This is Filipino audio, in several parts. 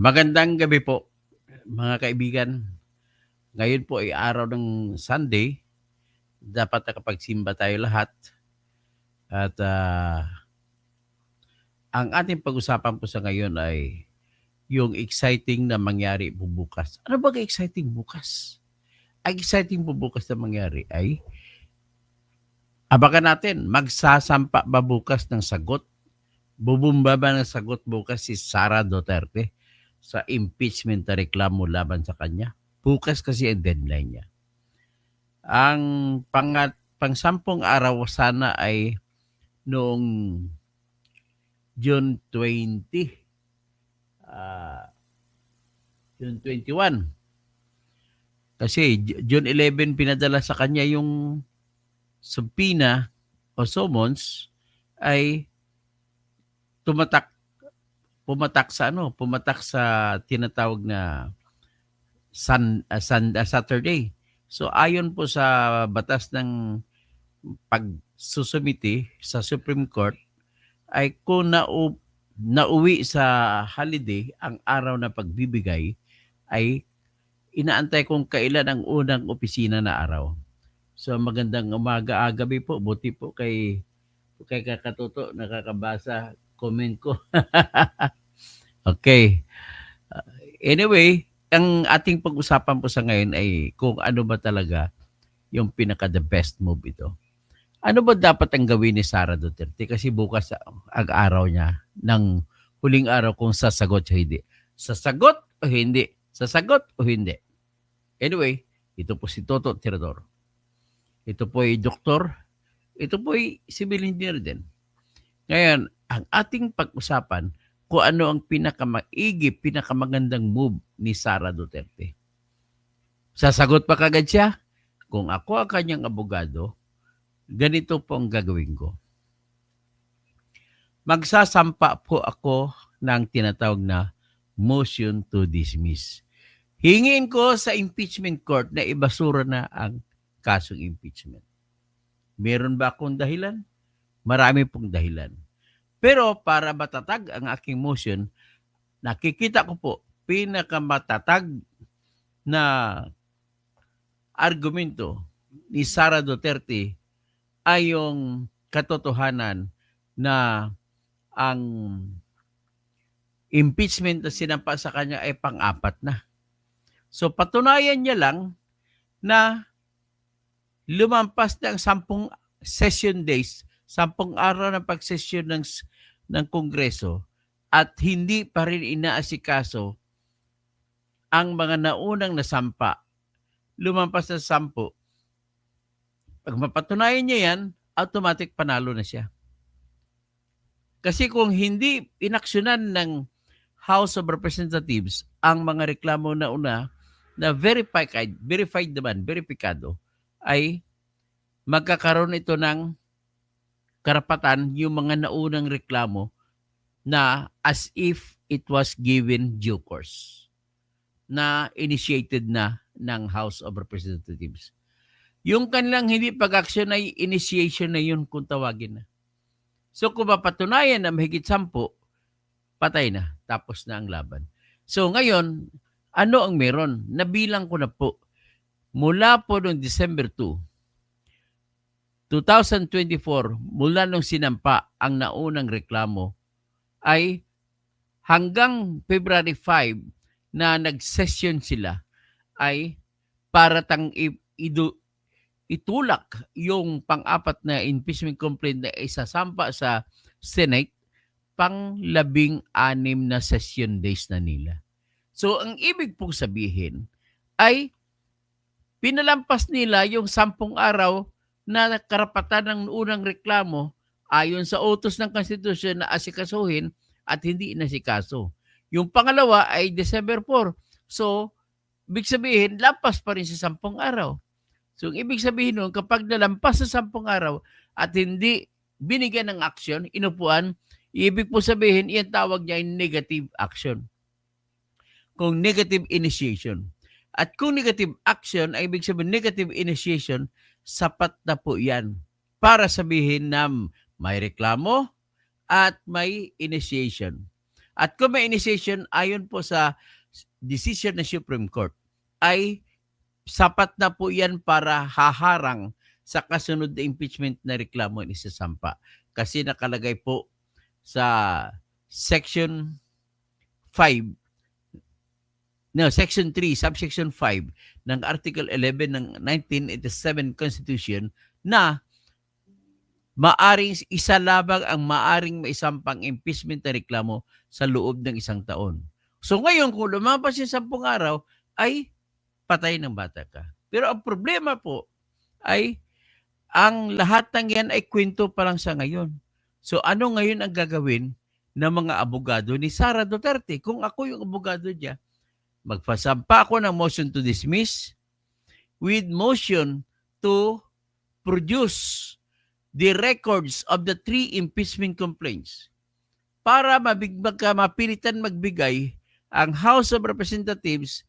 Magandang gabi po, mga kaibigan. Ngayon po ay araw ng Sunday. Dapat nakapagsimba tayo lahat. At ang ating pag-usapan po sa ngayon ay yung exciting na mangyari po bukas. Ano ba exciting bukas? Ang exciting po bukas na mangyari ay abakan natin, magsasampa ba bukas ng sagot? Bubumba ba ng sagot bukas si Sara Duterte sa impeachment na reklamo laban sa kanya? Bukas kasi ang deadline niya. Ang pang-sampung araw sana ay noong June 20, June 21. Kasi June 11 pinadala sa kanya yung subpoena o summons ay pumatak sa tinatawag na Saturday. So ayon po sa batas ng pagsusumiti sa Supreme Court ay kung nauwi sa holiday ang araw na pagbibigay ay inaantay kung kailan ang unang opisina na araw. So magandang umaga, gabi po. Buti po kay Kakatuto nakakabasa comment ko. Okay. Anyway, ang ating pag-usapan po sa ngayon ay kung ano ba talaga yung pinaka-the best move ito. Ano ba dapat ang gawin ni Sara Duterte? Kasi bukas ang araw niya ng huling araw kung sasagot o hindi. Sasagot o hindi? Sasagot o hindi? Anyway, ito po si Toto Tirador. Ito po ay doktor. Ito po ay civil engineer din. Ngayon, ang ating pag-usapan kung ano ang pinakamagandang move ni Sara Duterte. Sasagot pa kagad siya? Kung ako ang kanyang abogado, ganito po ang gagawin ko. Magsasampa po ako ng tinatawag na motion to dismiss. Hingin ko sa impeachment court na ibasura na ang kasong impeachment. Meron ba akong dahilan? Marami pong dahilan. Pero para matatag ang aking motion, nakikita ko po pinakamatatag na argumento ni Sara Duterte ay yung katotohanan na ang impeachment na sinampa sa kanya ay pang-apat na. So patunayan niya lang na lumampas na ang 10 session days, 10 araw ng pag-session ng Kongreso at hindi pa rin inaasikaso ang mga naunang nasampa. Lumampas na 10. Pag mapatunayan niya yan, automatic panalo na siya. Kasi kung hindi inaksyonan ng House of Representatives ang mga reklamo na una na verifikado, ay magkakaroon ito ng karapatan yung mga naunang reklamo na as if it was given due course na initiated na ng House of Representatives. Yung kanilang hindi pag-aksyon ay initiation na yun kung tawagin na. So kung mapatunayan na mahigit 10, patay na. Tapos na ang laban. So ngayon, ano ang meron? Nabilang ko na po. Mula po noong December 2, 2024, mula nung sinampa ang naunang reklamo, ay hanggang February 5 na nag-session sila, ay paratang itulak yung pang-apat na impeachment complaint na isasampa sa Senate, pang 16 na session days na nila. So ang ibig pong sabihin ay pinalampas nila yung 10 araw na karapatan ng unang reklamo ayon sa utos ng konstitusyon na asikasuhin at hindi inasikaso. Yung pangalawa ay December 4. So, ibig sabihin, lampas pa rin sa 10 araw. So, ibig sabihin nun, kapag nalampas sa 10 araw at hindi binigyan ng aksyon, inupuan, ibig po sabihin, iyan tawag niya ay negative action. Kung negative initiation. At kung negative action, ay ibig sabihin negative initiation, sapat na po yan para sabihin na may reklamo at may initiation. At kung may initiation ayon po sa decision ng Supreme Court, ay sapat na po yan para haharang sa kasunod na impeachment na reklamo ni isasampa. Kasi nakalagay po sa Section 5, Section 3, Subsection 5 ng Article 11 ng 1987 Constitution na maaring isa labang ang maaring maisampang impeachment na reklamo sa loob ng 1 taon. So ngayon, kung lumampas yung 10 araw, ay patay ng bata ka. Pero ang problema po ay ang lahat ng yan ay kwento pa lang sa ngayon. So ano ngayon ang gagawin ng mga abogado ni Sara Duterte? Kung ako yung abogado niya, magpasampa ako ng motion to dismiss with motion to produce the records of the 3 impeachment complaints para mapilitan magbigay ang House of Representatives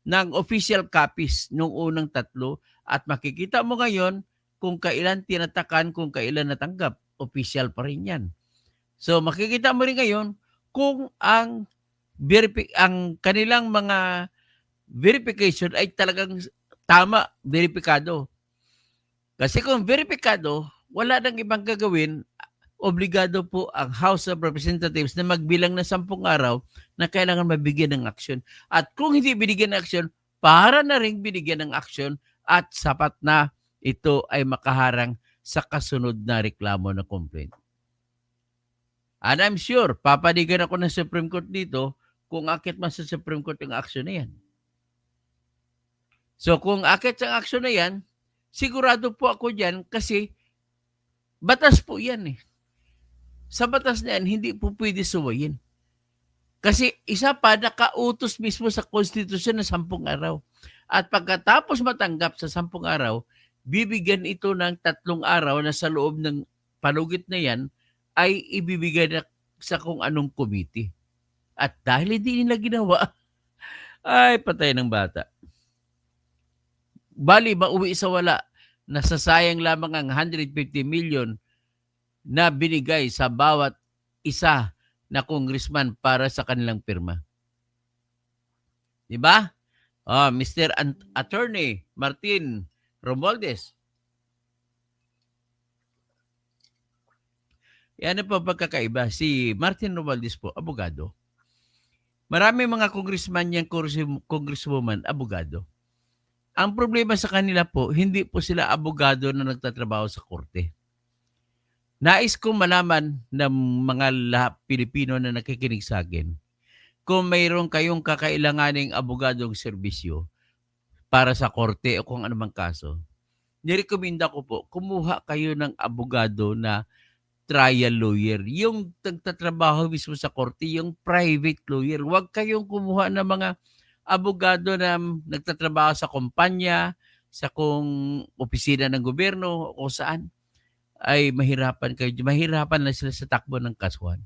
ng official copies nung unang 3 at makikita mo ngayon kung kailan tinatakan, kung kailan natanggap. Official pa rin yan. So makikita mo rin ngayon kung ang kanilang mga verification ay talagang tama, verifikado. Kasi kung verifikado, wala nang ibang gagawin, obligado po ang House of Representatives na magbilang ng 10 araw na kailangan mabigyan ng aksyon. At kung hindi binigyan ng aksyon, para na rin binigyan ng aksyon at sapat na ito ay makaharang sa kasunod na reklamo na complaint. And I'm sure, papanigan ako ng Supreme Court dito kung akit man sa Supreme Court yung aksyon na yan. So kung akit sa aksyon na yan, sigurado po ako dyan kasi batas po yan eh. Sa batas na yan, hindi po pwede suwayin. Kasi isa pa, nakautos mismo sa konstitusyon na 10 araw. At pagkatapos matanggap sa 10 araw, bibigyan ito ng 3 araw na sa loob ng palugit na yan ay ibibigay na sa kung anong committee. At dahil hindi nila ginawa, ay patay ng bata. Bali, mauwi sa wala, nasasayang lamang ang 150 million na binigay sa bawat isa na congressman para sa kanilang pirma. Diba? Mr. Attorney Martin Romualdez. Yan po pagkakaiba. Si Martin Romualdez po, abogado. Marami mga congressman yan, congresswoman, abogado. Ang problema sa kanila po, hindi po sila abogado na nagtatrabaho sa korte. Nais kong malaman ng mga Pilipino na nakikinig sa akin, kung mayroon kayong kakailanganing abogadong serbisyo para sa korte o kung anumang kaso, nirekomenda ko po, kumuha kayo ng abogado na trial lawyer. Yung nagtatrabaho mismo sa korte, yung private lawyer. Huwag kayong kumuha ng mga abogado na nagtatrabaho sa kumpanya, sa kung opisina ng gobyerno o saan. Ay mahirapan kayo. Mahirapan na sila sa takbo ng kasuhan.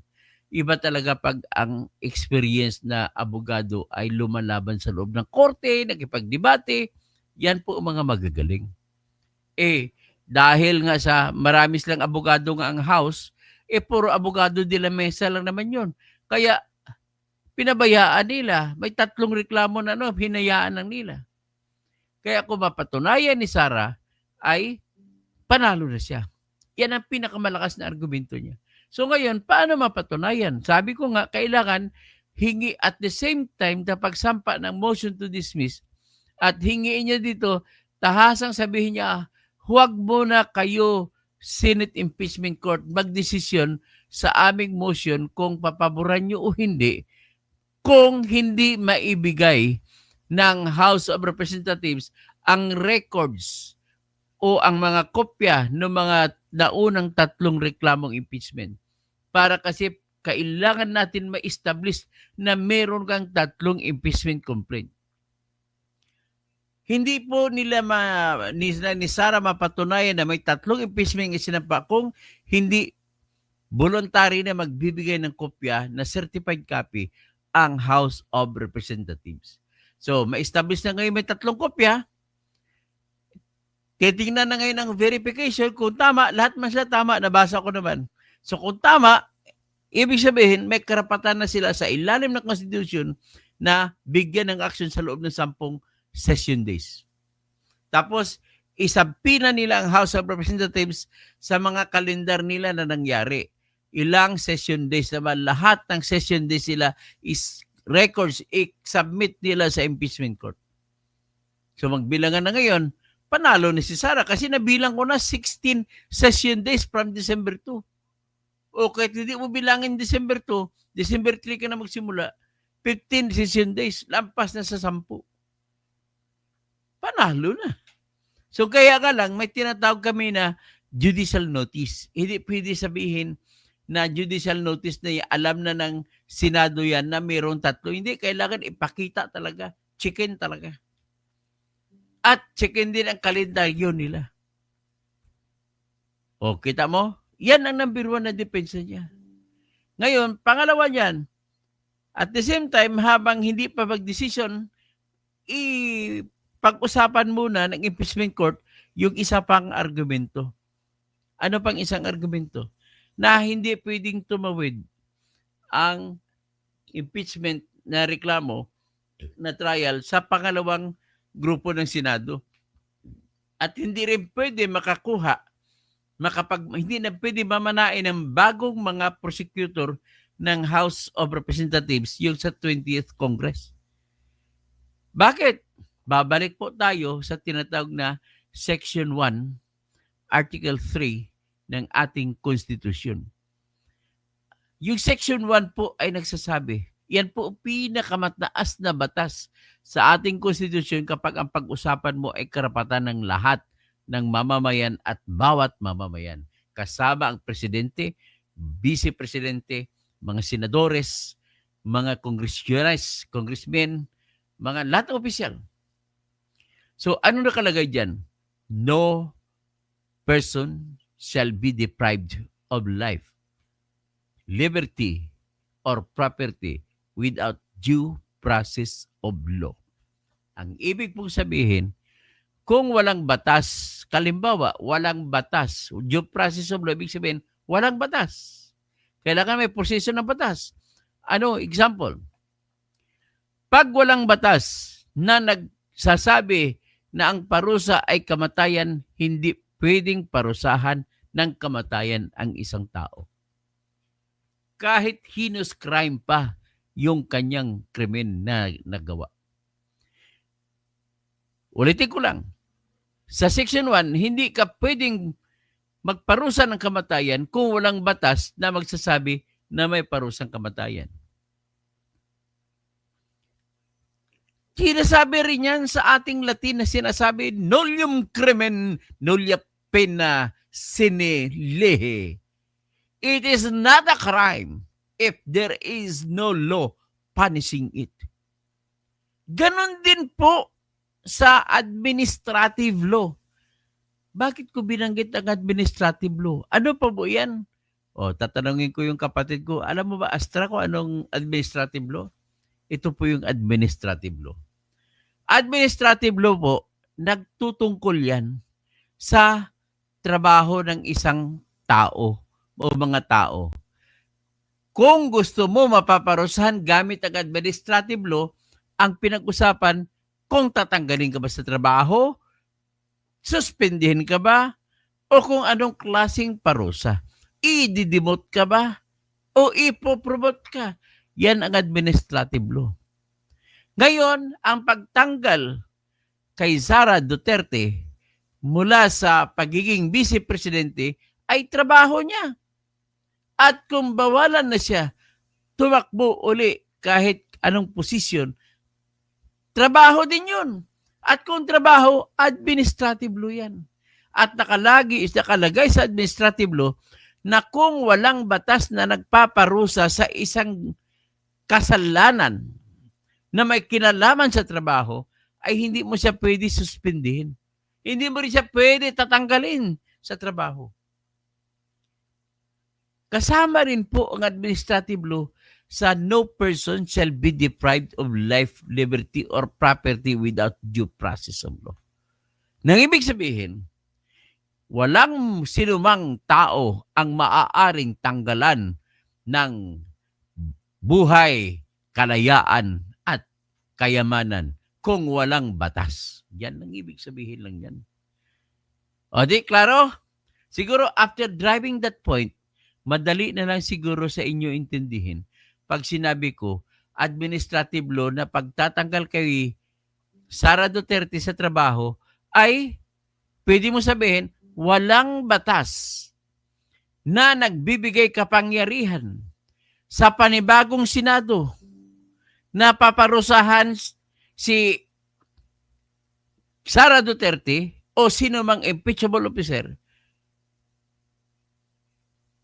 Iba talaga pag ang experience na abogado ay lumalaban sa loob ng korte, nakipagdebate, yan po ang mga magagaling. Dahil nga sa marami silang abogado nga ang house, puro abogado de la mesa lang naman yun. Kaya pinabayaan nila. May 3 reklamo na hinayaan lang nila. Kaya kung mapatunayan ni Sara, ay panalo na siya. Yan ang pinakamalakas na argumento niya. So ngayon, paano mapatunayan? Sabi ko nga, kailangan hingi at the same time na pagsampa ng motion to dismiss at hingiin niya dito, tahasang sabihin niya, huwag muna kayo Senate Impeachment Court magdesisyon sa aming motion kung papaboran nyo o hindi, kung hindi maibigay ng House of Representatives ang records o ang mga kopya ng mga naunang 3 reklamong impeachment. Para kasi kailangan natin ma-establish na meron kang 3 impeachment complaint. Hindi po nila ni Sara mapatunayan na may 3 impeachment isinampa kung hindi voluntary na magbibigay ng kopya na certified copy ang House of Representatives. So, ma-establish na ngayon may 3 kopya. Titingnan na ngayon ang verification kung tama, lahat man sila tama, nabasa ko naman. So kung tama, Ibig sabihin, may karapatan na sila sa ilalim ng Constitution na bigyan ng action sa loob ng 10 session days. Tapos, isabina nila ang House of Representatives sa mga kalendar nila na nangyari. Ilang session days naman, lahat ng session days sila is records, i-submit nila sa impeachment court. So magbilangan na ngayon, panalo ni si Sara kasi nabilang ko na 16 session days from December 2. O kahit hindi mo bilangin December 2, December 3 ka na magsimula, 15 session days, lampas na sa 10. Panalo na. So kaya nga lang, may tinatawag kami na judicial notice. Hindi pwede sabihin na judicial notice na alam na ng Senado yan na mayroong 3. Hindi, kailangan ipakita talaga. Chicken talaga. At chicken din ang kalendaryo nila. O, kita mo? Yan ang number 1 na depensa niya. Ngayon, pangalawa niyan, at the same time, habang hindi pa mag-decision, pag-usapan muna ng impeachment court yung isa pang argumento. Ano pang isang argumento? Na hindi pwedeng tumawid ang impeachment na reklamo na trial sa pangalawang grupo ng Senado. At hindi rin pwede makakuha, hindi na pwede mamanain ng bagong mga prosecutor ng House of Representatives yung sa 20th Congress. Bakit? Babalik po tayo sa tinatawag na Section 1, Article 3 ng ating Constitution. Yung Section 1 po ay nagsasabi, yan po pinakamataas na batas sa ating Constitution kapag ang pag-usapan mo ay karapatan ng lahat ng mamamayan at bawat mamamayan. Kasama ang presidente, vice-presidente, mga senadores, mga congressmen, mga lahat ng opisyal. So ano nakalagay dyan? No person shall be deprived of life, liberty, or property without due process of law. Ang ibig pong sabihin, kung walang batas, kalimbawa, walang batas, due process of law, ibig sabihin, walang batas. Kailangan may proseso ng batas. Ano, example? Pag walang batas na nagsasabi na ang parusa ay kamatayan, hindi pwedeng parusahan ng kamatayan ang isang tao. Kahit heinous crime pa yung kanyang krimen na nagawa. Ulitin ko lang. Sa Section 1, hindi ka pwedeng magparusa ng kamatayan kung walang batas na magsasabi na may parusang kamatayan. Sinasabi rin yan sa ating Latin na sinasabi, nolium crimen, nullia pena sine lege. It is not a crime if there is no law punishing it. Ganon din po sa administrative law. Bakit ko binanggit ang administrative law? Ano pa po yan? O, tatanungin ko yung kapatid ko, alam mo ba, Astra, ko anong administrative law? Ito po yung administrative law. Administrative law po, nagtutungkol yan sa trabaho ng isang tao o mga tao. Kung gusto mo mapaparusahan gamit ang administrative law, ang pinag-usapan, kung tatanggalin ka ba sa trabaho, suspendihin ka ba, o kung anong klaseng parusa. I-demote ka ba, o ipopromote ka. Yan ang administrative law. Ngayon, ang pagtanggal kay Sara Duterte mula sa pagiging vice-presidente ay trabaho niya. At kung bawalan na siya, tumakbo uli kahit anong posisyon, trabaho din yun. At kung trabaho, administrative law yan. At nakalagay sa administrative law na kung walang batas na nagpaparusa sa isang kasalanan na may kinalaman sa trabaho, ay hindi mo siya pwede suspindihin. Hindi mo rin siya pwede tatanggalin sa trabaho. Kasama rin po ang administrative law sa no person shall be deprived of life, liberty, or property without due process of law. Nang ibig sabihin, walang sinumang tao ang maaaring tanggalan ng buhay, kalayaan at kayamanan kung walang batas. Yan ang ibig sabihin lang yan. O di, klaro? Siguro after driving that point, madali na lang siguro sa inyo intindihin pag sinabi ko, administrative law na pagtatanggal kay Sara Duterte sa trabaho ay pwede mo sabihin walang batas na nagbibigay kapangyarihan sa panibagong Senado na paparusahan si Sara Duterte o sino mang impeachable officer.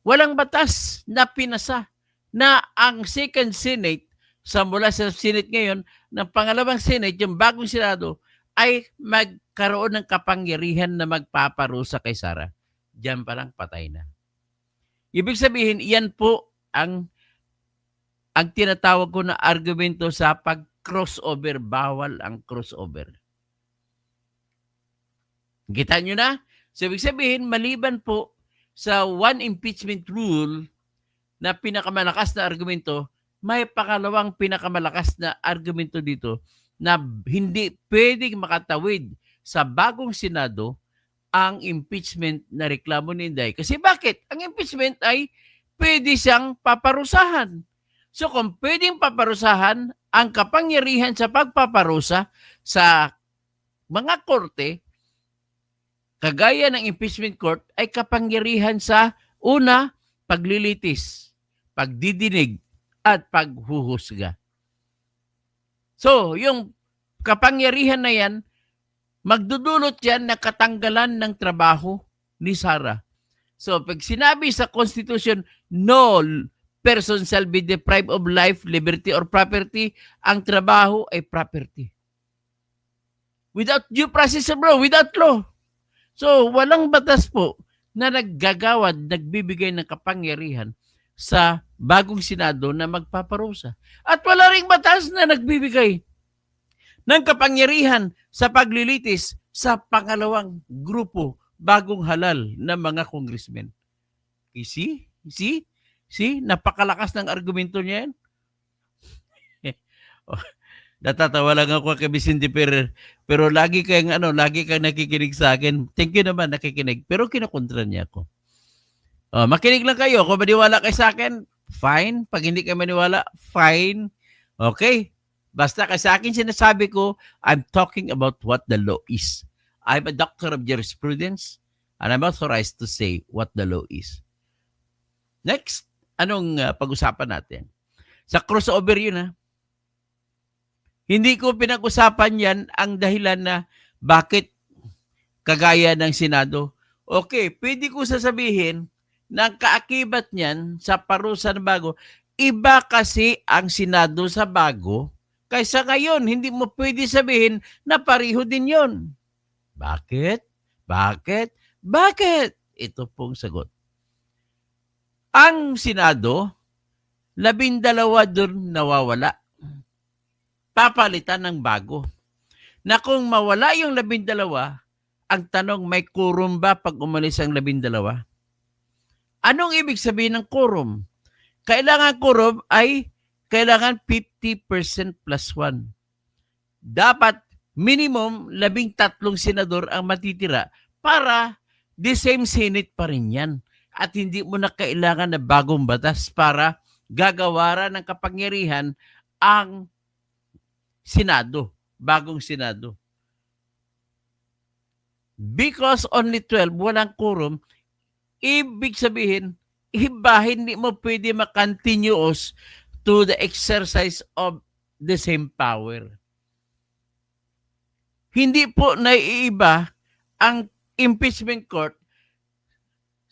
Walang batas na pinasa na ang second Senate sa mula sa Senate ngayon, ng pangalawang Senate, yung bagong Senado, ay magkaroon ng kapangyarihan na magpaparusa kay Sara. Diyan pa lang patay na. Ibig sabihin, yan po ang tinatawag ko na argumento sa pag-crossover. Bawal ang crossover. Kita nyo na? So, ibig sabihin, maliban po sa one impeachment rule na pinakamalakas na argumento, may pangalawang pinakamalakas na argumento dito na hindi pwedeng makatawid sa bagong Senado ang impeachment na reklamo ni Inday. Kasi bakit? Ang impeachment ay pwede siyang paparusahan. So kung pwedeng paparusahan, ang kapangyarihan sa pagpaparusa sa mga korte, kagaya ng impeachment court, ay kapangyarihan sa una, paglilitis, pagdidinig, at paghuhusga. So, yung kapangyarihan na yan, magdudulot yan na katanggalan ng trabaho ni Sara. So, pag sinabi sa Constitution, no person shall be deprived of life, liberty, or property, ang trabaho ay property. Without due process of law, without law. So, walang batas po na naggagawad, nagbibigay ng kapangyarihan sa bagong Senado na magpaparusa. At wala ring batas na nagbibigay ng kapangyarihan sa paglilitis sa pangalawang grupo, bagong halal na mga congressmen. See? Napakalakas ng argumento niya yan. Natatawa lang ako kay Vicente pero lagi kang nakikinig sa akin. Thank you naman, nakikinig. Pero kinakontra niya ako. Makinig lang kayo. Kung maniwala kayo sa akin, fine. Pag hindi kayo maniwala, fine. Okay. Basta kasi sa akin sinasabi ko, I'm talking about what the law is. I'm a doctor of jurisprudence and I'm authorized to say what the law is. Next, anong pag-usapan natin? Sa crossover yun, Hindi ko pinag-usapan yan ang dahilan na bakit kagaya ng Senado. Okay, pwede ko sasabihin na kaakibat niyan sa parusa ng bago, iba kasi ang Senado sa bago kaysa ngayon. Hindi mo pwede sabihin na pareho din yon. Bakit? Ito pong sagot. Ang Senado, 12 doon nawawala. Papalitan ng bago. Na kung mawala yung 12, ang tanong, may quorum ba pag umalis ang 12? Anong ibig sabihin ng quorum? Quorum ay kailangan 50% plus 1. Dapat minimum 13 senador ang matitira para the same Senate pa rin yan. At hindi mo na kailangan na bagong batas para gagawaran ng kapangyarihan ang Senado, bagong Senado. Because only 12, walang quorum, ibig sabihin, hindi mo pwede makontinuous to the exercise of the same power. Hindi po naiiba ang impeachment court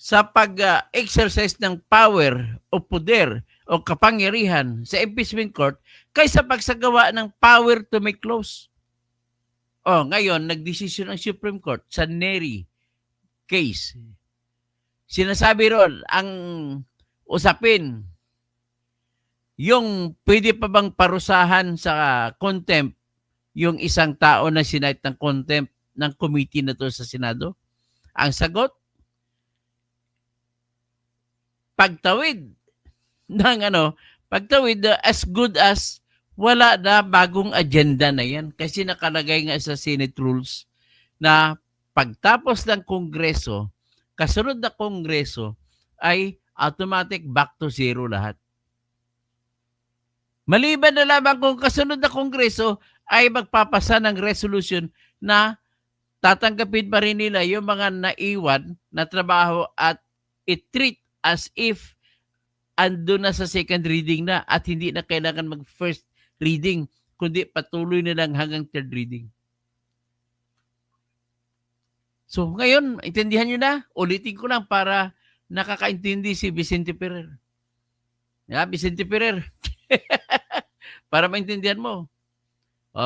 sa pag-exercise ng power o poder o kapangyarihan sa impeachment court kaysa pagsagawa ng power to make laws. Ngayon, nagdesisyon ang Supreme Court sa Nery case. Sinasabi ron, ang usapin, yung pwede pa bang parusahan sa contempt yung isang tao na sinight ng contempt ng committee na to sa Senado? Ang sagot, pagtawid ng pagtawid na as good as wala na bagong agenda na yan. Kasi nakalagay nga sa Senate rules na pagtapos ng Kongreso, kasunod na Kongreso ay automatic back to zero lahat. Maliban na lamang kung kasunod na Kongreso ay magpapasa ng resolution na tatanggapin pa rin nila yung mga naiwan na trabaho at i-treat as if ando na sa second reading na at hindi na kailangan mag-first reading, kundi patuloy na lang hanggang third reading. So ngayon, intindihan nyo na? Ulitin ko lang para nakakaintindi si Vicente Ferrer. Vicente Ferrer. Para maintindihan mo.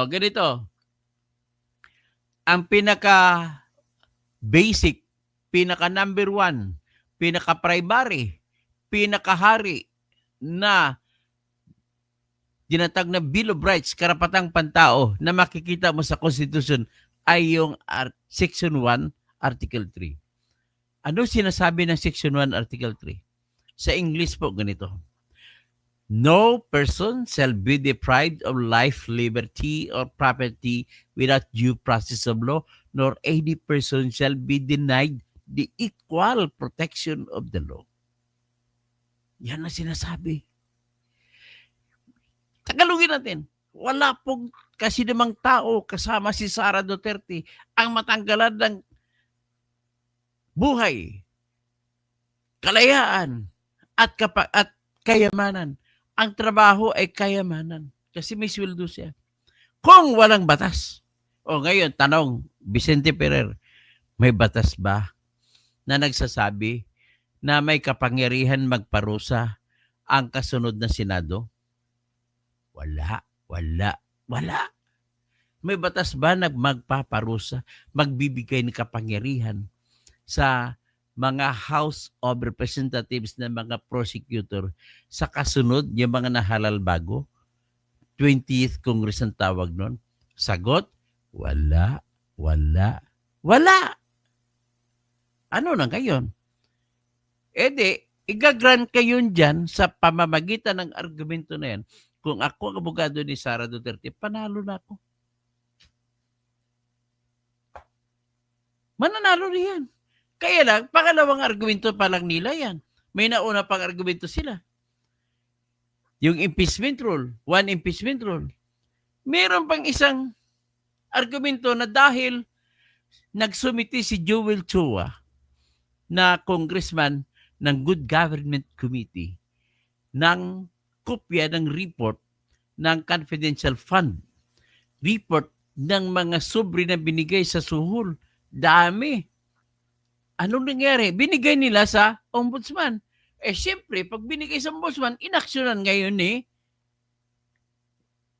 Ganito. Ang pinaka-basic, pinaka-number one, pinaka-primary, pinakahari na dinatag na Bill of Rights, karapatang pantao na makikita mo sa Constitution ay yung Section 1, Article 3. Ano sinasabi ng Section 1, Article 3? Sa English po, ganito. No person shall be deprived of life, liberty, or property without due process of law, nor any person shall be denied the equal protection of the law. Yan ang sinasabi. Tagalogin natin. Wala pong kasi namang tao kasama si Sara Duterte ang matanggalan ng buhay, kalayaan, at kayamanan. Ang trabaho ay kayamanan kasi may sweldo siya. Kung walang batas. Ngayon, tanong, Vicente Ferrer, may batas ba na nagsasabi na may kapangyarihan magparusa ang kasunod na Senado? Wala. May batas ba na magpaparusa, magbibigay ng kapangyarihan sa mga House of Representatives na mga prosecutor sa kasunod yung mga nahalal bago? 20th Congress ang tawag nun. Sagot, wala. Ano na ngayon? Igagrant kayo dyan sa pamamagitan ng argumento na yan. Kung ako ang abogado ni Sara Duterte, panalo na ako. Mananalo riyan. Kaya lang, pangalawang argumento pa lang nila yan. May nauna pang argumento sila. Yung impeachment rule, one impeachment rule. Meron pang isang argumento na dahil nagsumiti si Joel Chua na congressman ng Good Government Committee ng kopya ng report ng confidential fund. Report ng mga sobre na binigay sa suhol. Dami. Anong nangyari? Binigay nila sa ombudsman. Siyempre, pag binigay sa ombudsman, inaksyonan ngayon ni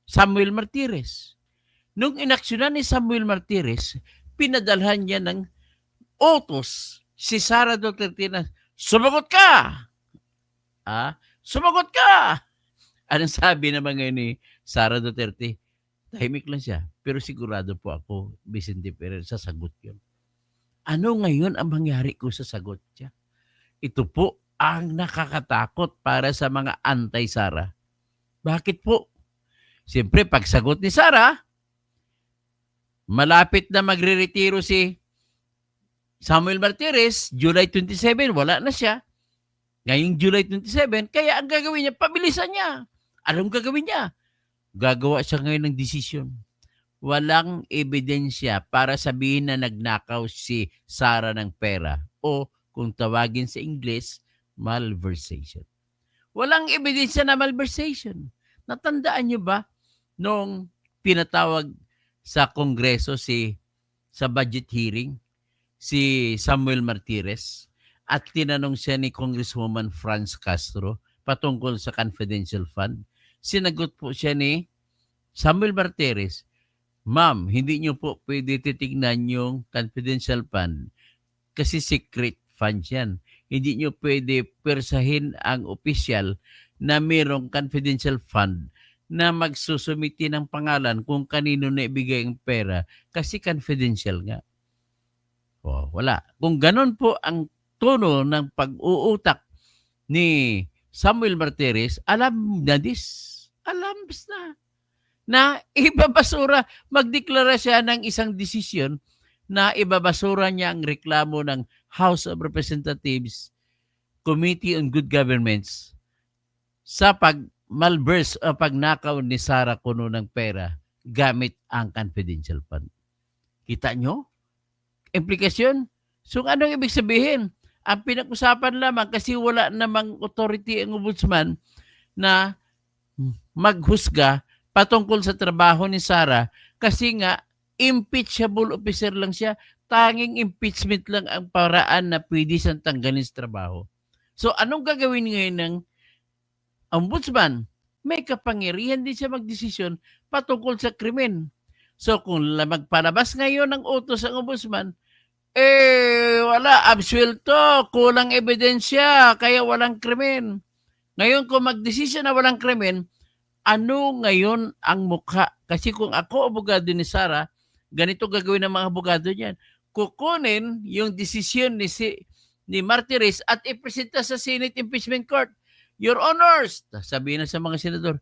Samuel Martires. Nung inaksyonan ni Samuel Martires, pinadalhan niya ng utos si Sara Duterte na, sumagot ka! Sumagot ka! Anong sabi naman ngayon ni Sara Duterte? Tahimik lang siya. Pero sigurado po ako, Vicente Ferrer, sasagot yun. Ano ngayon ang mangyari ko sa sagot niya? Ito po ang nakakatakot para sa mga anti-Sara. Bakit po? Siyempre, pagsagot ni Sara, malapit na magre-retiro si Samuel Martires, July 27, wala na siya. Ngayong July 27, kaya ang gagawin niya, pabilisan niya. Anong gagawin niya? Gagawa siya ngayon ng desisyon. Walang ebidensya para sabihin na nagnakaw si Sara ng pera o kung tawagin sa English, malversation. Walang ebidensya na malversation. Natandaan niyo ba nung pinatawag sa Kongreso sa budget hearing si Samuel Martires at tinanong siya ni Congresswoman Franz Castro patungkol sa confidential fund? Sinagot po siya ni Samuel Martires, ma'am, hindi niyo po pwede titignan yung confidential fund kasi secret fund yan. Hindi niyo pwede persahin ang opisyal na mayroong confidential fund na magsusumiti ng pangalan kung kanino na ibigay ang pera kasi confidential nga. Wala. Kung ganon po ang tono ng pag-uutak ni Samuel Martires, alam na na ibabasura, magdeklara siya ng isang desisyon na ibabasura niya ang reklamo ng House of Representatives Committee on Good Governments sa pag-malverse o pagnakaw ni Sara Cuno ng pera gamit ang confidential fund. Kita nyo? Implikasyon? So anong ibig sabihin? Ang pinag-usapan lamang kasi wala namang authority ang ombudsman na maghusga patungkol sa trabaho ni Sara kasi nga impeachable officer lang siya. Tanging impeachment lang ang paraan na pwede siyang tanggalin sa trabaho. So anong gagawin ngayon ng ombudsman? May kapangyarihan din siya magdesisyon patungkol sa krimen. So kung magpalabas ngayon ng utos ang ombudsman, wala, absuelto, kulang ebidensya, kaya walang krimen. Ngayon kung magdesisyon na walang krimen, ano ngayon ang mukha? Kasi kung ako abogado ni Sara, ganito gagawin ng mga abogado niyan. Kukunin yung desisyon ni Martires at ipresenta sa Senate Impeachment Court. Your Honors, sabihin na sa mga senador,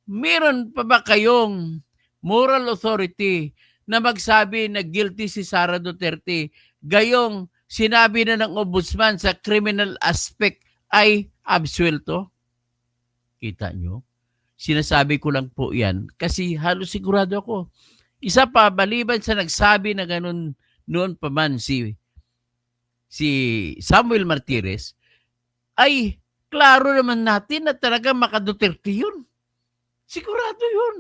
meron pa ba kayong moral authority na magsabi na guilty si Sara Duterte? Gayong sinabi na ng ombudsman sa criminal aspect ay absuelto? Kita nyo? Sinasabi ko lang po yan kasi halos sigurado ako. Isa pa, baliban sa nagsabi na ganun noon pa man si Samuel Martires, ay klaro naman natin na talaga maka-Duterte yun. Sigurado yun.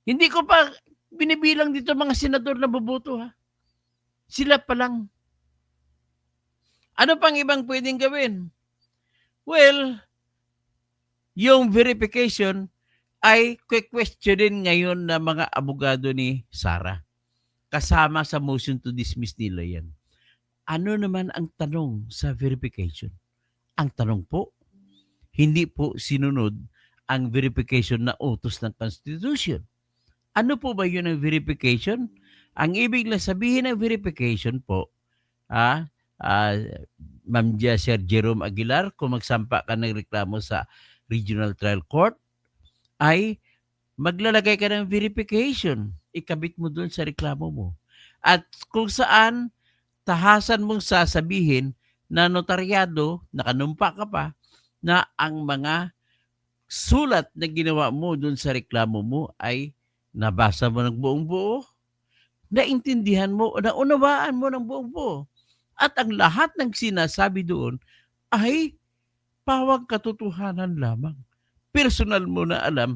Hindi ko pa binibilang dito mga senador na boboto ha. Sila pa lang. Ano pang ibang pwedeng gawin? Well, yung verification ay questionin ngayon ng mga abogado ni Sara. Kasama sa motion to dismiss nila yan. Ano naman ang tanong sa verification? Ang tanong po, hindi po sinunod ang verification na utos ng Constitution. Ano po ba yun ang verification? Ang ibig lang sabihin ng verification po, Ma'am Sir Jerome Aguilar, kung magsampa ka ng reklamo sa Regional Trial Court, ay maglalagay ka ng verification. Ikabit mo doon sa reklamo mo. At kung saan, tahasan mong sasabihin na notaryado, nakanumpa ka pa, na ang mga sulat na ginawa mo doon sa reklamo mo ay nabasa mo ng buong buo, naintindihan mo, naunawaan mo ng buong buo. At ang lahat ng sinasabi doon ay pawang katotohanan lamang. Personal mo na alam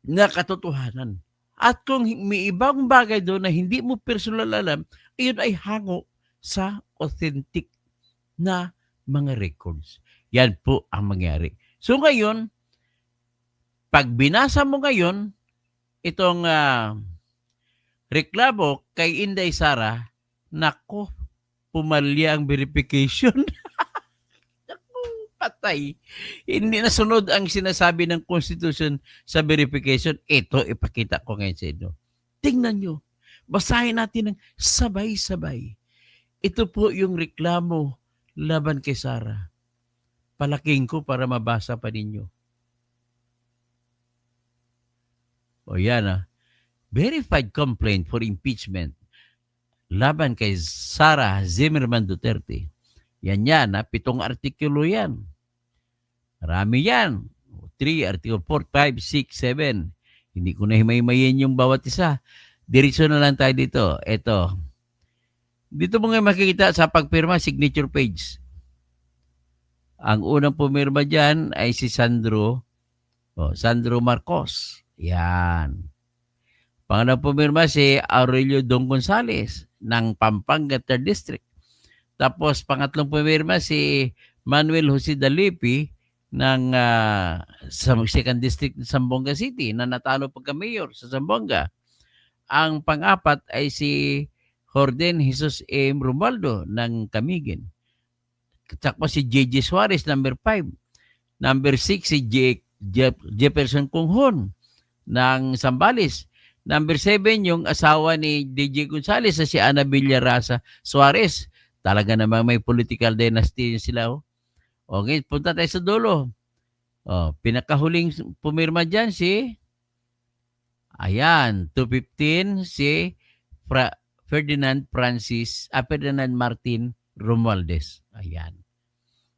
na katotohanan. At kung may ibang bagay doon na hindi mo personal alam, iyon ay hango sa authentic na mga records. Yan po ang mangyari. So ngayon, pag binasa mo ngayon, itong reklamo kay Inday Sara, nako, pumalya ang verification. Naku, patay. Hindi nasunod ang sinasabi ng Constitution sa verification. Ito, ipakita ko ngayon sa inyo. Tingnan nyo. Basahin natin ng sabay-sabay. Ito po yung reklamo laban kay Sara. Palaking ko para mabasa pa ninyo. O yan verified complaint for impeachment laban kay Sara Zimmerman Duterte. Yan 7 artikulo yan. Marami yan. 3, article 4, 5, 6, 7. Hindi ko na himay-himayin yung bawat isa. Diretso na lang tayo dito. Ito. Dito mo ngayon makikita sa pagpirma, signature page. Ang unang pumirma dyan ay si Sandro Marcos. Yan. Pangalang pumirma si Aurelio Dong Gonzales ng Pampanga 3rd District. Tapos pangatlong pumirma si Manuel Jose Dalipi ng 2nd District ng Zamboanga City na natalo pagka-mayor sa Zamboanga. Ang pang-apat ay si Jorden Jesus M. Romualdo ng Camiguin. Tapos si J.J. Suarez, number 5. Number 6 si Jefferson Kunghon ng Zambales. Number 7, yung asawa ni DJ Gonzales si Ana Villarasa Suarez. Talaga namang may political dynasty sila. Okay, punta tayo sa dulo. Pinakahuling pumirma dyan ayan, 215 si Ferdinand Martin Romualdez. Ayan.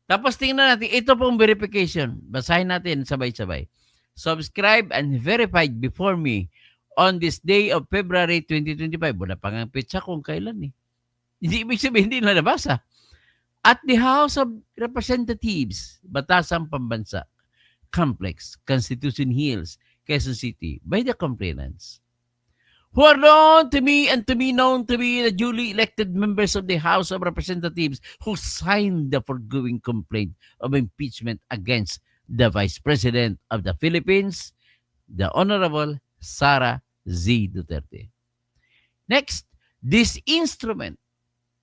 Tapos tingnan natin, ito pong verification. Basahin natin sabay-sabay. Subscribe and verified before me on this day of February 2025. Wala pang ang petsa kung kailan eh. Hindi ibig sabihin, hindi na nabasa. At the House of Representatives, Batasan Pambansa, Complex, Constitution Hills, Quezon City, by the complainants, who are known to me and to be known to be the duly elected members of the House of Representatives who signed the foregoing complaint of impeachment against the Vice President of the Philippines, the Honorable Sara Z. Duterte. Next, this instrument,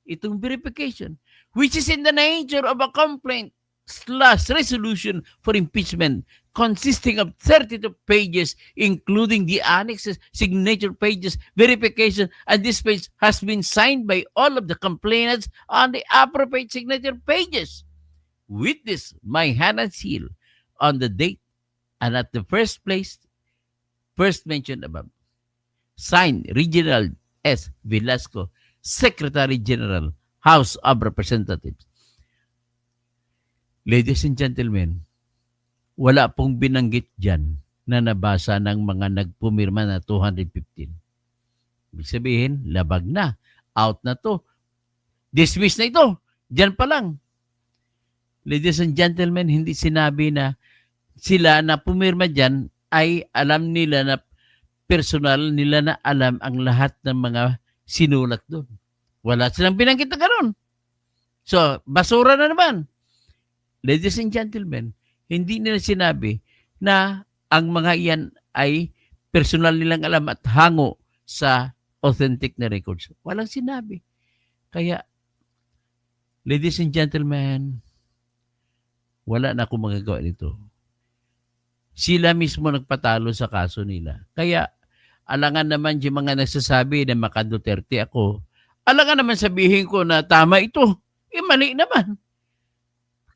itong verification, which is in the nature of a complaint / resolution for impeachment consisting of 32 pages, including the annexes, signature pages, verification, and this page has been signed by all of the complainants on the appropriate signature pages. Witness my hand and seal on the date and at the first mentioned above. Signed, Reginald S. Velasco, Secretary General, House of Representatives. Ladies and gentlemen, wala pong binanggit dyan na nabasa ng mga nagpumirma na 215. Ibig sabihin, labag na. Out na to. Dismiss na ito. Dyan pa lang. Ladies and gentlemen, hindi sinabi na sila na pumirma dyan ay alam nila na personal nila na alam ang lahat ng mga sinulat doon. Wala silang binanggit na gano'n. So, basura na naman. Ladies and gentlemen, hindi nila sinabi na ang mga iyan ay personal nilang alam at hango sa authentic na records. Walang sinabi. Kaya, ladies and gentlemen, wala na akong magagawa nito. Sila mismo nagpatalo sa kaso nila. Kaya, alangan naman yung mga nagsasabi na maka-Duterte ako, alangan naman sabihin ko na tama ito. Mali naman.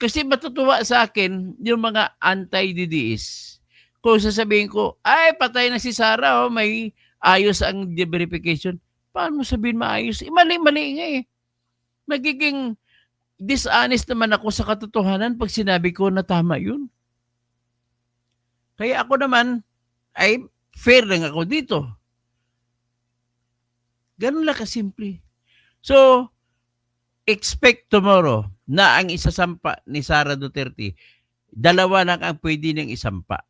Kasi matutuwa sa akin yung mga anti-DDS. Kung sasabihin ko, ay patay na si Sara, may ayos ang verification. Paano mo sabihin maayos? Mali-mali nga eh. Magiging dishonest naman ako sa katotohanan pag sinabi ko na tama yun. Kaya ako naman, ay fair lang ako dito. Ganun lang kasimple. So, expect tomorrow na ang isasampa ni Sara Duterte, dalawa lang ang pwede niyang isampa.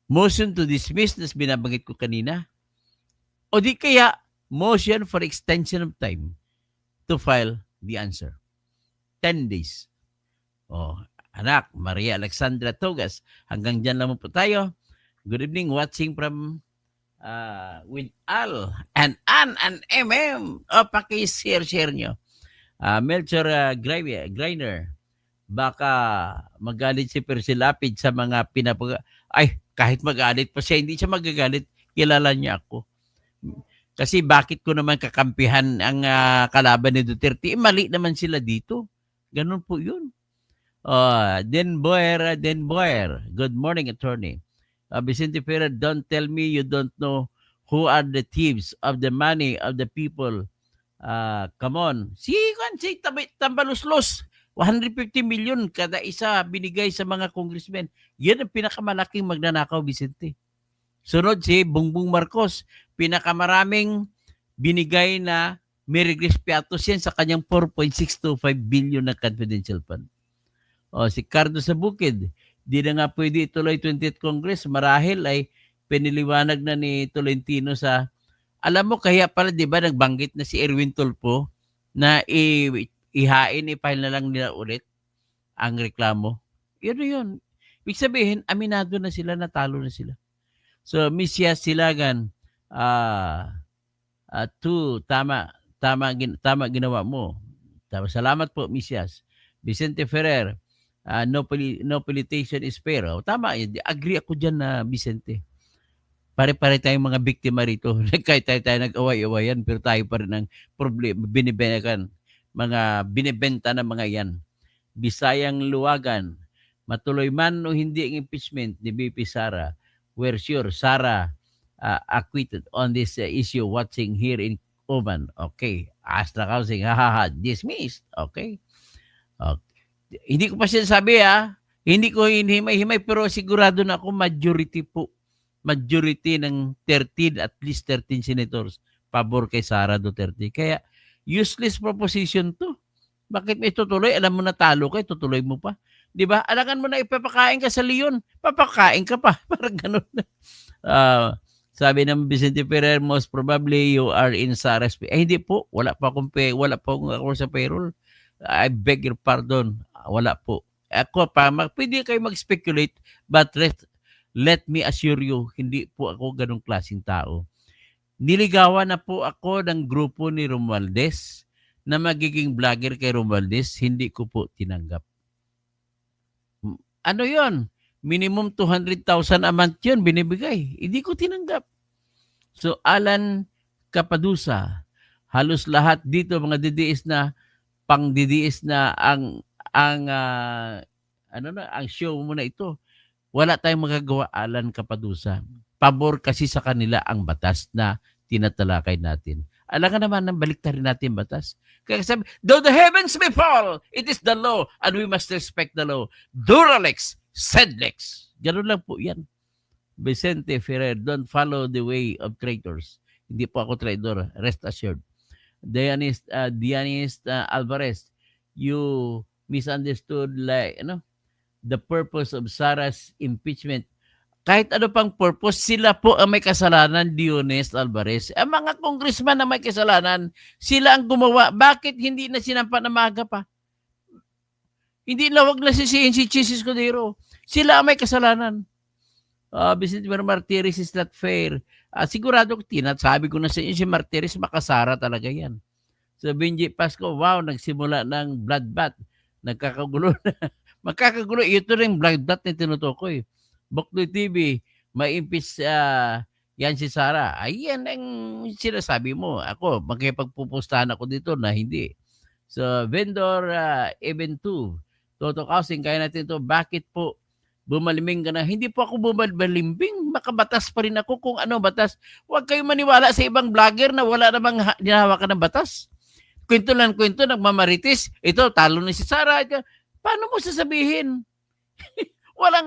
Motion to dismiss na binabanggit ko kanina. O di kaya, motion for extension of time to file the answer. 10 days. Anak, Maria Alexandra Togas, hanggang dyan lang po tayo. Good evening, watching from with Al and Ann and MM. Paki-share nyo. Melchor Greiner, baka magalit si Percy Lapid sa mga kahit magalit pa siya, hindi siya magagalit. Kilala niya ako. Kasi bakit ko naman kakampihan ang kalaban ni Duterte? Mali naman sila dito. Ganun po yun. Den Boyer. Good morning, attorney. Vicente Ferrer, don't tell me you don't know who are the thieves of the money of the people. Come on. Si Tambaluslos, 150 million kada isa binigay sa mga congressmen. Yan ang pinakamalaking magnanakaw, Vicente. Sunod si Bongbong Marcos, pinakamaraming binigay na Mirigris Piatos yan sa kanyang 4.625 billion na confidential fund. Si Cardo sa Bukid, di na nga pwede ituloy 20th Congress. Marahil ay piniliwanag na ni Tolentino sa... Alam mo, kaya pala, di ba, nagbanggit na si Erwin Tulfo na i-file na lang nila ulit ang reklamo. Yun. Ibig sabihin, aminado na sila, natalo na sila. So, Misias Silagan, tama ginawa mo. Salamat po, Misias. Vicente Ferrer, no politician is fair. Tama, agree ako dyan na Vicente. Pare-pare tayong mga biktima rito. Kahit tayo nag-away-awayan, pero tayo pa rin ang problema, binibenta ng mga yan. Bisayang Luwagan. Matuloy man o hindi ang impeachment ni VP Sara, we're sure Sara acquitted on this issue watching here in Oman. Okay. Astra Housing, hahaha, dismissed. Okay. Hindi ko pa sinasabi hindi ko hinihimay-himay pero sigurado na ako majority po. Majority ng 13, at least 13 senators pabor kay Sara Duterte. Kaya useless proposition to. Bakit may tutuloy? Alam mo na talo ka, tutuloy mo pa. 'Di ba? Alangan mo na ipapakain ka sa leon, papakain ka pa. Parang ganun. Sabi ng Vicente Ferrer, most probably you are in Sara's hindi po, wala pa akong ako sa payroll. I beg your pardon. Wala po. Ako pa, pwede kayo mag-speculate, but let me assure you, hindi po ako ganong klaseng tao. Niligawan na po ako ng grupo ni Romualdez na magiging vlogger kay Romualdez, hindi ko po tinanggap. Ano yon? Minimum 200,000 a month yun binibigay. Hindi ko tinanggap. So, Alan Capadusa, halos lahat dito mga DDS na pang-DDS na ang show mo na ito. Wala tayong magagawa, Alan Capadusa. Pabor kasi sa kanila ang batas na tinatalakay natin. Alangan naman ng baliktarin natin batas. Kaya sabi, though the heavens may fall, it is the law and we must respect the law. Duralex, Sedlex. Ganun lang po yan. Vicente Ferrer, don't follow the way of traitors. Hindi po ako traitor, rest assured. Dianis Alvarez, you misunderstood the purpose of Sara's impeachment. Kahit ano pang purpose, sila po ang may kasalanan, Dionis Alvarez. Ang mga congressman na may kasalanan, sila ang gumawa. Bakit hindi na sinampa na maga pa? Hindi na wag na sisihin si Chis Escudero. Sila ang may kasalanan. Vicente Martires is not fair. Sigurado ko, sabi ko na sa inyo, si Martires makasara talaga yan. So, Benji Pasco, wow, nagsimula ng bloodbath. Nagkakagulo na. Magkakagulo. Ito rin bloodbath na tinutukoy. Bukdoy TV, may impeach yan si Sara. Ayan ang sinasabi mo. Ako, magkipagpupustahan ako dito na hindi. So, vendor even to Toto Housing, kaya natin ito. Bakit po bumaliming ka na? Hindi po ako bumalimbing. Makabatas pa rin ako kung ano batas. Huwag kayong maniwala sa ibang vlogger na wala namang hinahawakan ng batas. Kwento lang kwento, nagmamaritis. Ito, talo na si Sara. Paano mo sasabihin? wala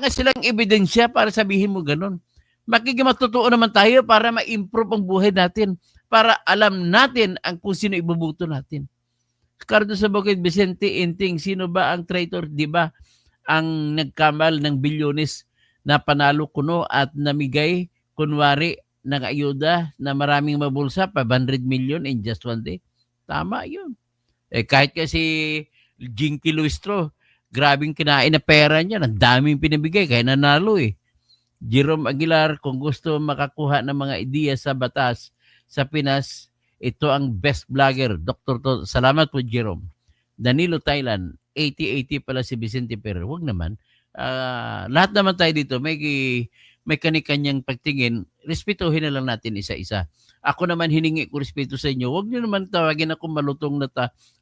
nga silang ebidensya para sabihin mo ganun. Makikimatutuo naman tayo para ma-improve ang buhay natin. Para alam natin ang kung sino ibubuto natin. Cardo sa Bukid, Vicente Inting, sino ba ang traitor? Di ba ang nagkamal ng bilyones na panalo kuno at namigay kunwari ng ayuda na maraming mabulsa, 500 million in just one day. Tama yun. Kahit kasi Jinky Luistro, grabing kinain na pera niya, ang daming pinabigay, kaya nanalo Jerome Aguilar, kung gusto makakuha ng mga ideya sa batas sa Pinas, ito ang best vlogger. Dr. Salamat po, Jerome. Danilo Thailand, 80-80 pala si Vicente Ferrer. Huwag naman. Lahat naman tayo dito, may kanikanyang pagtingin. Respetuhin na lang natin isa-isa. Ako naman hiningi ko respeto sa inyo. Huwag niyo naman tawagin ako malutong na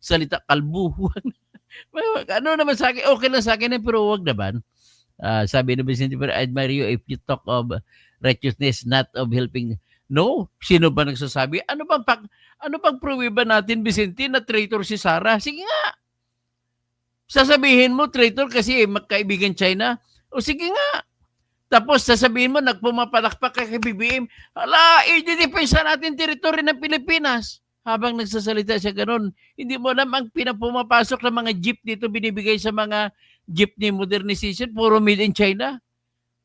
salita kalbo. Ano naman sa akin? Okay lang sa akin pero huwag naman. Sabi ni Vicente Ferrer, I admire you if you talk of righteousness, not of helping. No, sino ba nagsasabi? Ano bang pruweba natin, Vicente, na traitor si Sara? Sige nga. Sasabihin mo traitor kasi magkaibigan China? O sige nga. Tapos sasabihin mo nagpumapalakpak kay BBM. Hala, i-defensa natin teritoryo ng Pilipinas. Habang nagsasalita siya ganun, hindi mo alam ang pinapumapasok ng mga jeep dito binibigay sa mga jeepney modernization, puro made in China.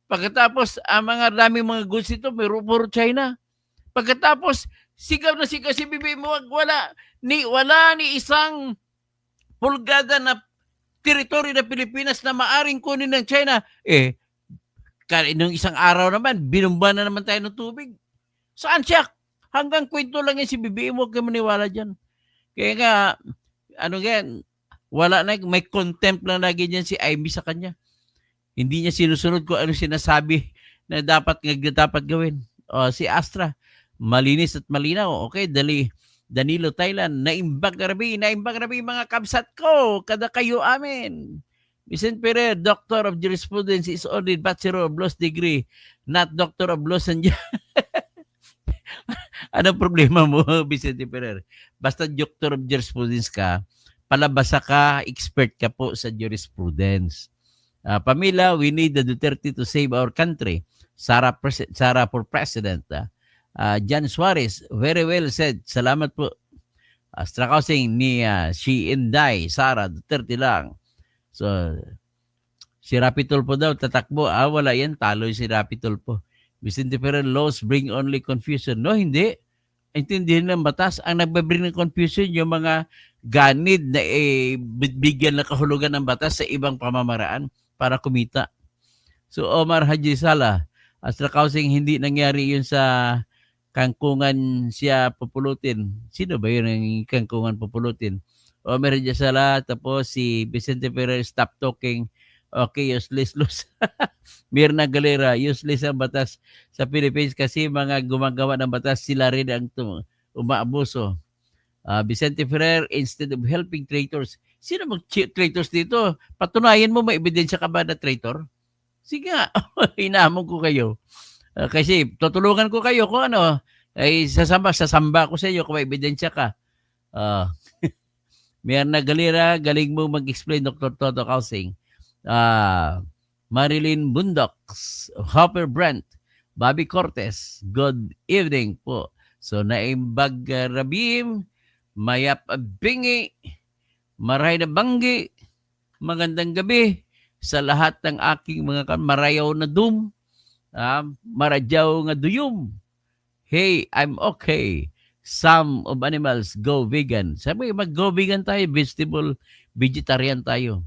Pagkatapos, ang mga daming mga goods dito, puro China. Pagkatapos, sigaw na sigaw si BBM, wala ni isang pulgada na teritoryo ng Pilipinas na maaring kunin ng China. Nung isang araw naman, binumba na naman tayo ng tubig. Saan siya? Hanggang kwento lang yan si BBM, huwag kayo maniwala dyan. Kaya nga, wala na, may contempt lang lagi dyan si Amy sa kanya. Hindi niya sinusunod kung ano sinasabi na dapat gawin. Si Astra, malinis at malinaw. Okay, dali Danilo Thailand, naimbag rabi mga kabsat ko, kada kayo amin. Vicente Ferrer, Doctor of Jurisprudence is only Bachelor of Laws degree, not Doctor of Laws and Anong problema mo, Vicente Ferrer? Basta Doctor of Jurisprudence ka, palabasa ka, expert ka po sa jurisprudence. Pamila, we need the Duterte to save our country. Sara for President. Jan Suarez, very well said. Salamat po. Strakausing ni Shi Inday, Sara, Duterte lang. So, si Rapitol po daw, tatakbo. Wala yan. Talo si Rapitol po. Vicente Ferrer, laws bring only confusion. No, hindi. Intindihin ng batas. Ang nagbabring ng confusion, yung mga ganid na bigyan na kahulugan ng batas sa ibang pamamaraan para kumita. So, Omar Haji Sala, Strakausing, hindi nangyari yun sa kangkungan siya pupulutin. Sino ba yun ang kangkungan pupulutin? Omar Haji Sala, tapos si Vicente Ferrer, stop talking. Okay, useless. Mirna Galera, useless ang batas sa Philippines kasi mga gumagawa ng batas, sila rin ang umaabuso. Vicente Ferrer, instead of helping traitors, sino mag-traitors dito? Patunayan mo, may ebidensya ka ba na traitor? Sige nga, hinamon ko kayo. Kasi tutulungan ko kayo kung ano, ay sasamba ko sa iyo kung may ebidensya ka. Mirna Galera, galing mo mag-explain, Dr. Toto Kausing. Marilyn Bundox, Hopper Brent, Bobby Cortez, good evening po. So, Naimbag Rabim, Mayap Bingi, Maray na Banggi, magandang gabi sa lahat ng aking mga marayaw na dum, maradyaw nga duyum. Hey, I'm okay. Some of animals go vegan. Sabi, mag-go vegan tayo, vegetarian tayo.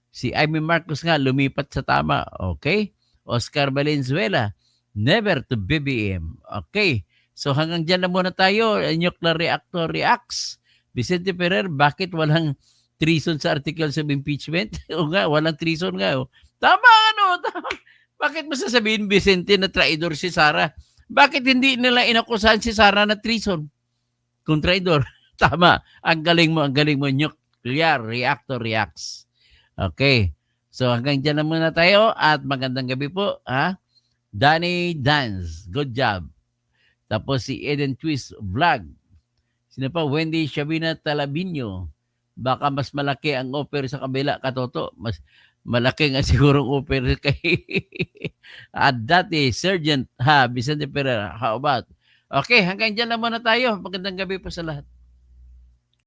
Si Amy Marcos nga, lumipat sa tama. Okay? Oscar Valenzuela, never to BBM. Okay. So hanggang dyan na muna tayo. Nuclear reactor reacts. Vicente Ferrer, bakit walang treason sa articles of impeachment? O nga, walang treason nga. Tama. Bakit mo sasabihin, Vicente, na traidor si Sara? Bakit hindi nila inakusahan si Sara na treason? Kung traidor. Tama. Ang galing mo. Nuclear reactor reacts. Okay. So hanggang dyan na muna tayo at magandang gabi po. Danny Dance, good job. Tapos si Eden Twist Vlog. Sino pa? Wendy Shabina Talabinyo. Baka mas malaki ang offer sa kabila, Katoto. Mas malaki nga siguro ang offer kay at dati, Sergeant Vicente Ferrer. How about? Okay, hanggang dyan na muna tayo. Magandang gabi po sa lahat.